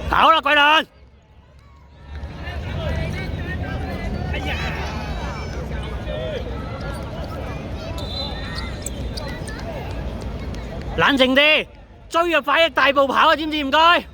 跑啦，桂倫！冷靜啲，追啊！快啲大步跑啊！知唔知？唔該。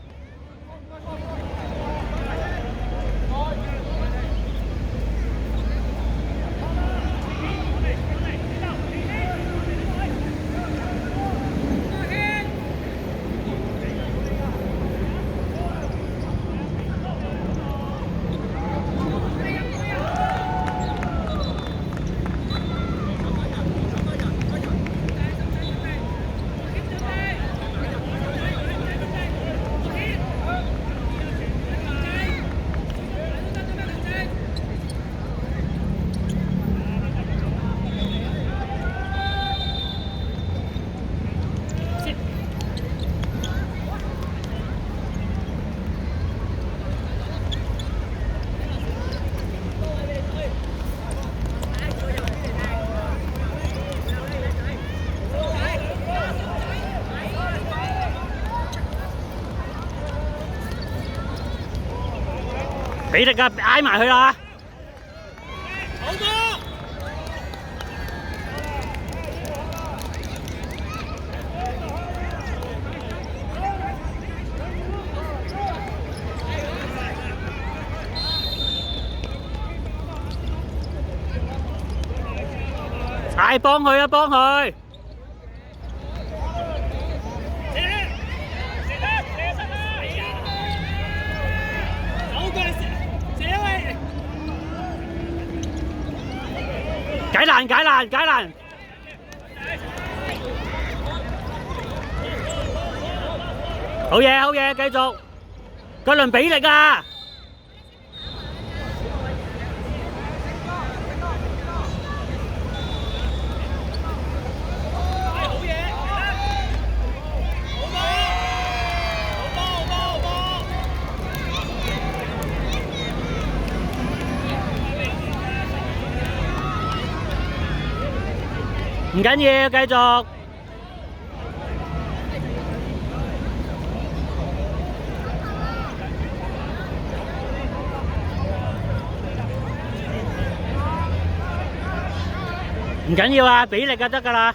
俾力啊！挨埋佢啦！好多！嗌幫佢啊！幫佢！解難解難解難！好嘢好嘢，繼續！桂倫俾力啊！唔緊要，繼續。唔緊要啊，俾力就得㗎啦。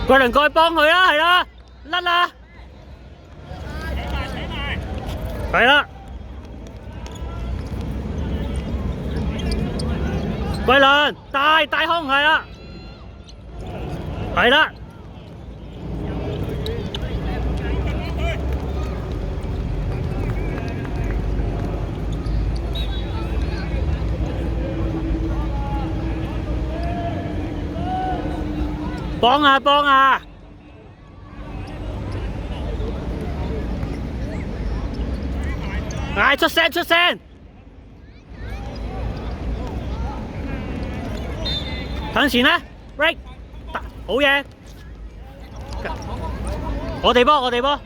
桂倫過去幫佢啦，係啦，甩啦，係啦，桂倫大空係啦，係啦，幫啊幫啊！嗌出聲出聲！向前啦 ，break， 好嘢！我哋波我哋波！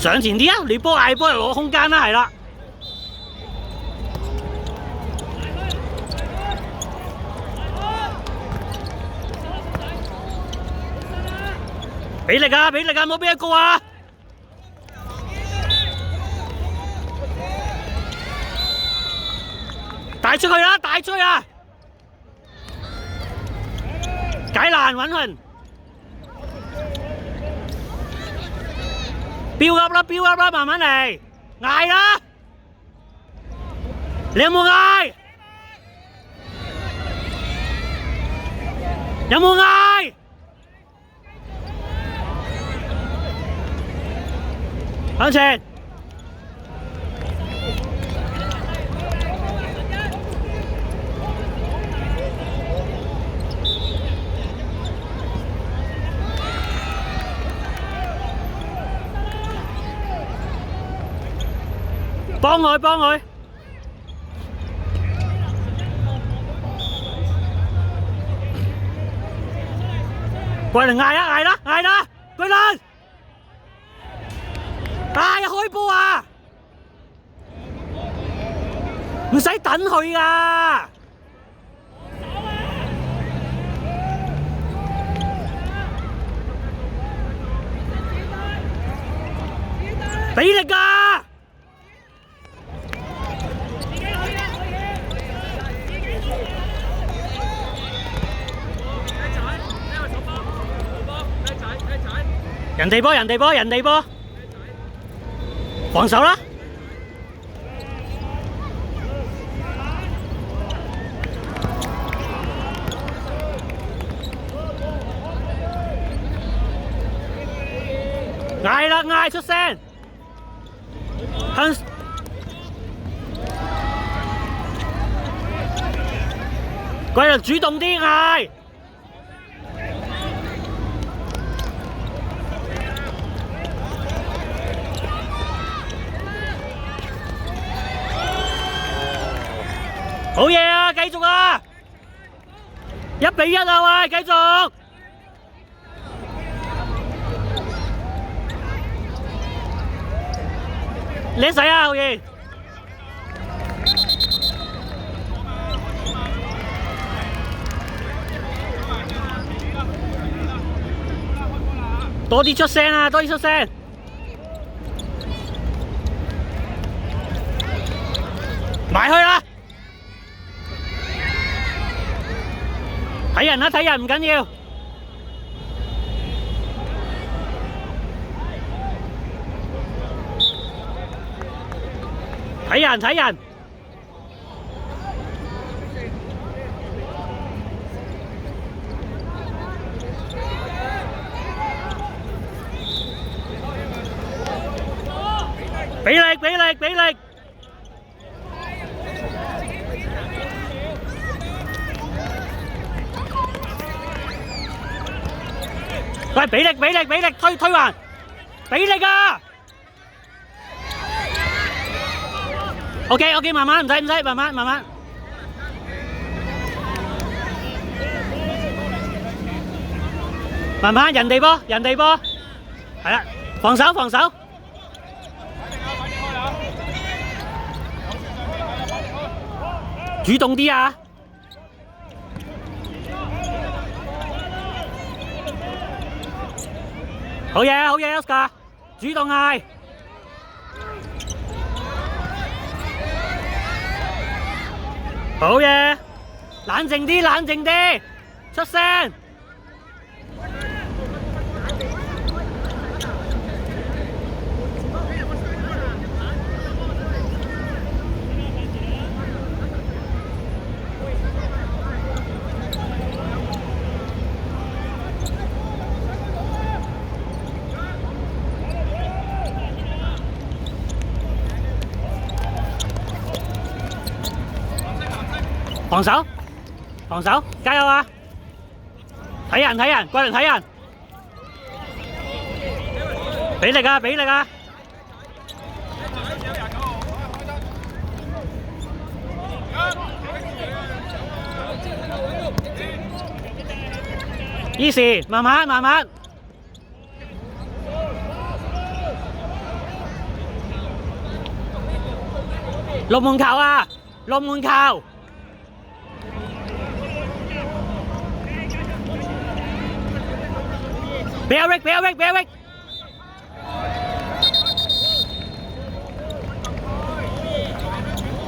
上前啲啊！你波嗌波嚟攞空間啦，係啦。俾力啊！俾力啊！唔好俾一個啊！帶出去啦！帶出去啊！解難穩陣。標噏啦，標噏啦，慢慢嚟，嗌啦！你有冇嗌？有冇嗌？向前！幫佢，幫佢！桂林嗌啊，嗌啦，嗌啦！桂林！嗌啊，開波啊！唔使等佢啊！俾力㗎！人哋波，人哋波，人哋波，防守啦！嗌啦，嗌出聲！向桂林主動啲嗌！好嘢啊！繼續啊！1-1啊喂，繼續！叻仔啊，浩然！多啲出聲啊！多啲出聲！埋去啦！睇人啦，睇人唔緊要。睇人，睇人。俾力，俾力，俾力。喂，俾力，俾力，俾力，推還，俾力啊 ！OK，慢慢，唔使，慢慢，慢慢。慢慢，人哋波，人哋波，係啦，防守，防守。主動啲啊！好嘢，好嘢 ，Oscar， 主動嗌。好嘢，冷靜啲，冷靜啲，出聲。防守，防守，加油啊！睇人，睇人，桂林睇人，俾力啊，俾力啊！Easy，慢慢，慢慢。龍門球啊！龍門球！俾阿 Rick， 俾阿 Rick， 俾阿 Rick！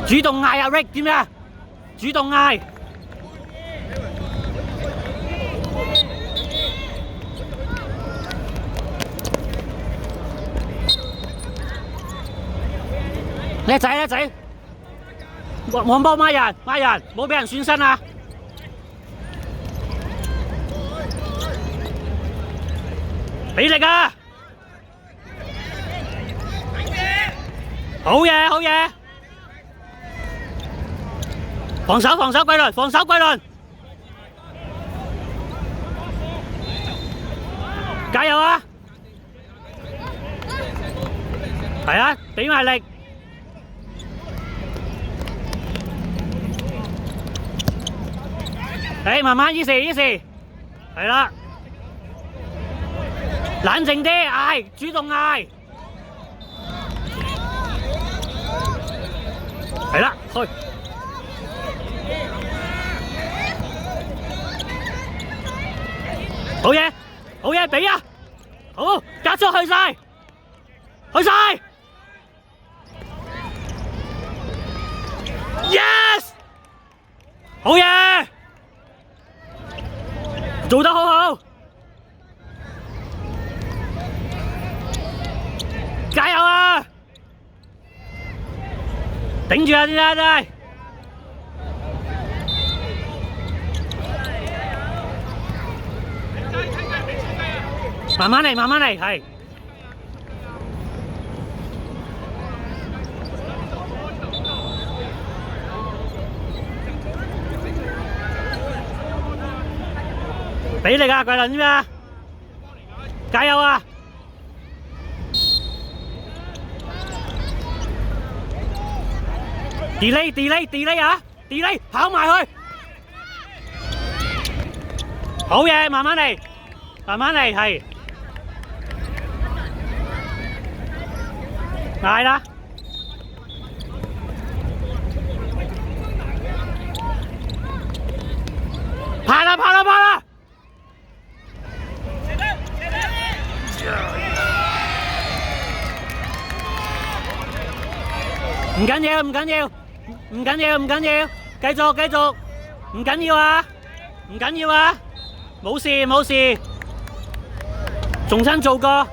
主動嗌阿 Rick， 知唔知啊？主動嗌。叻仔叻仔，黃波孖人孖人，冇俾人損身啊！俾力啊！好嘢好嘢！防守防守桂倫，防守桂倫，加油啊！係啊，俾埋力！誒，慢慢easy，係啦，冷靜啲，嗌，主動嗌，係啦，去，好嘢，好嘢，俾啊，好，加速去晒，去晒 ，yes， 好嘢！做得好好，加油啊！頂住啊！啲啦，真係慢慢嚟，慢慢嚟，係。俾力啊，桂倫知唔知啊？加油啊 ！delay 啊 ！delay 跑埋去，好嘢，慢慢嚟，慢慢嚟，係。嗌啦！拍啦！拍啦！拍啦！唔緊要，唔緊要，唔緊要，唔緊要，繼續，繼續，唔緊要啊，唔緊要啊，冇事冇事，重新做過。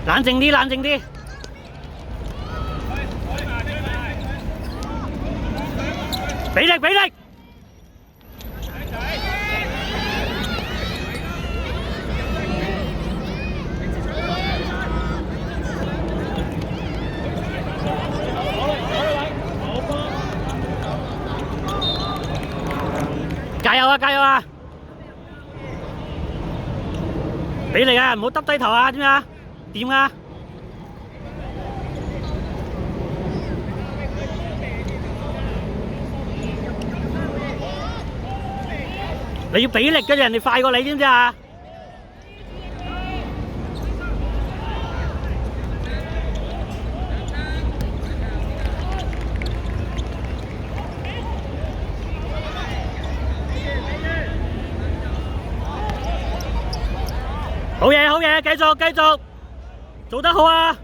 冷靜啲，冷靜啲。俾力，俾力！加油啊！加油啊！俾力啊！唔好耷低頭啊！點啊？掂啊！你要俾力嘅，人哋快過你，知唔知啊？好嘢，好嘢，繼續，繼續，做得好啊！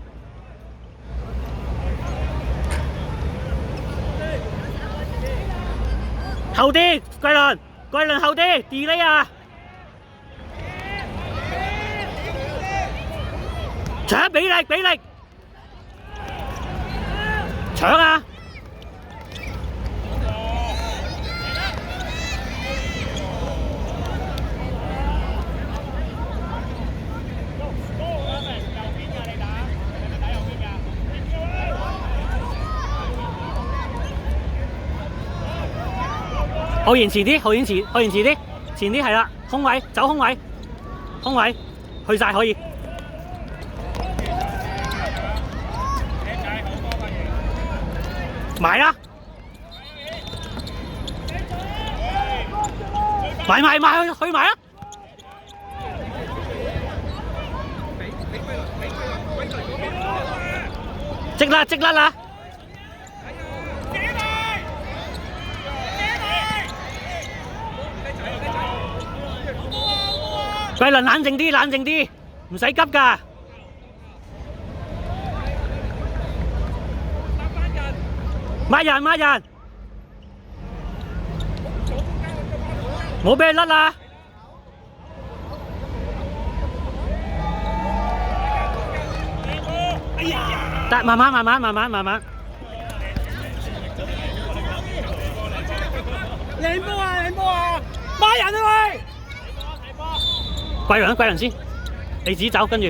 後啲，桂倫。桂倫後啲 delay 啊！搶，俾力俾力！搶啊！後延遲啲，後延遲啲，前啲係啦，空位，走空位，空位，去晒可以。埋啦，埋去埋啊！積啦積啦啦！桂倫冷靜啲，冷靜啲，唔使急㗎。抹人抹人，冇俾佢甩啦。得，慢慢慢慢慢慢慢慢。靚波啊靚波啊！抹人啊喂！桂倫桂倫先，你自己走跟住。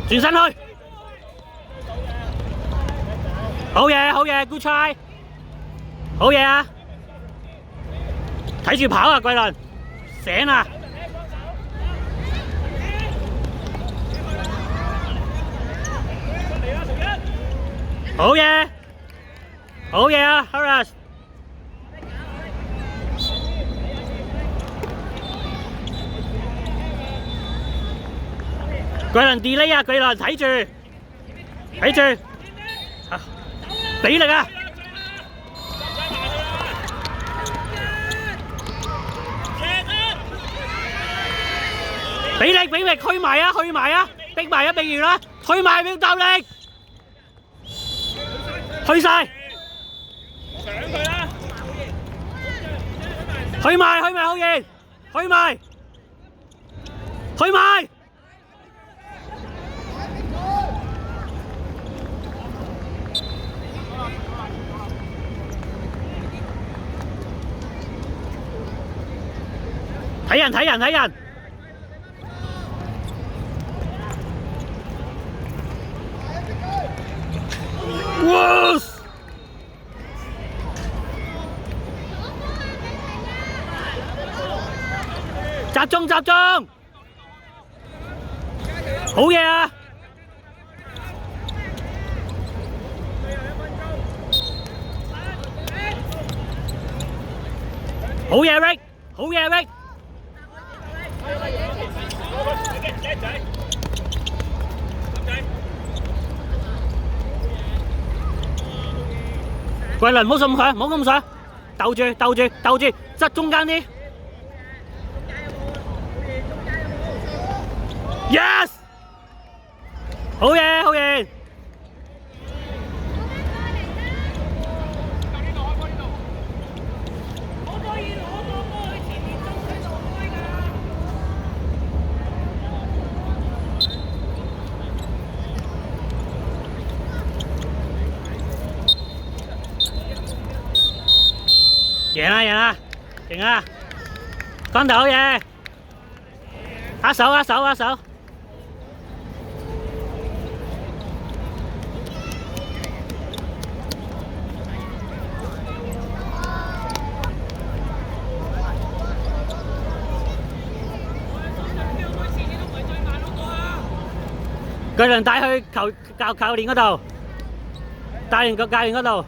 轉身去，好嘢好嘢 ，good try， 好嘢啊！睇住跑啊，桂倫，醒啊！好嘢，好嘢啊 ，Harris！桂倫 delay 啊，桂倫睇住，睇住，俾力啊！俾力俾力，去埋啊去埋啊，逼埋啊逼完啦，去埋要鬥力，去晒，去埋去埋好嘢，去埋，去埋。睇人睇人睇人，哇！集中集中，好嘢啊！好嘢 Rick， 好嘢 Rick。桂倫唔好咁上，唔好咁上，鬥住鬥住鬥住，側中間啲。Yes， 好嘢好嘢。贏啦贏啦，勁啊！光頭好嘢，握手握手握手。巨輪帶去教練嗰度，帶完個教練嗰度。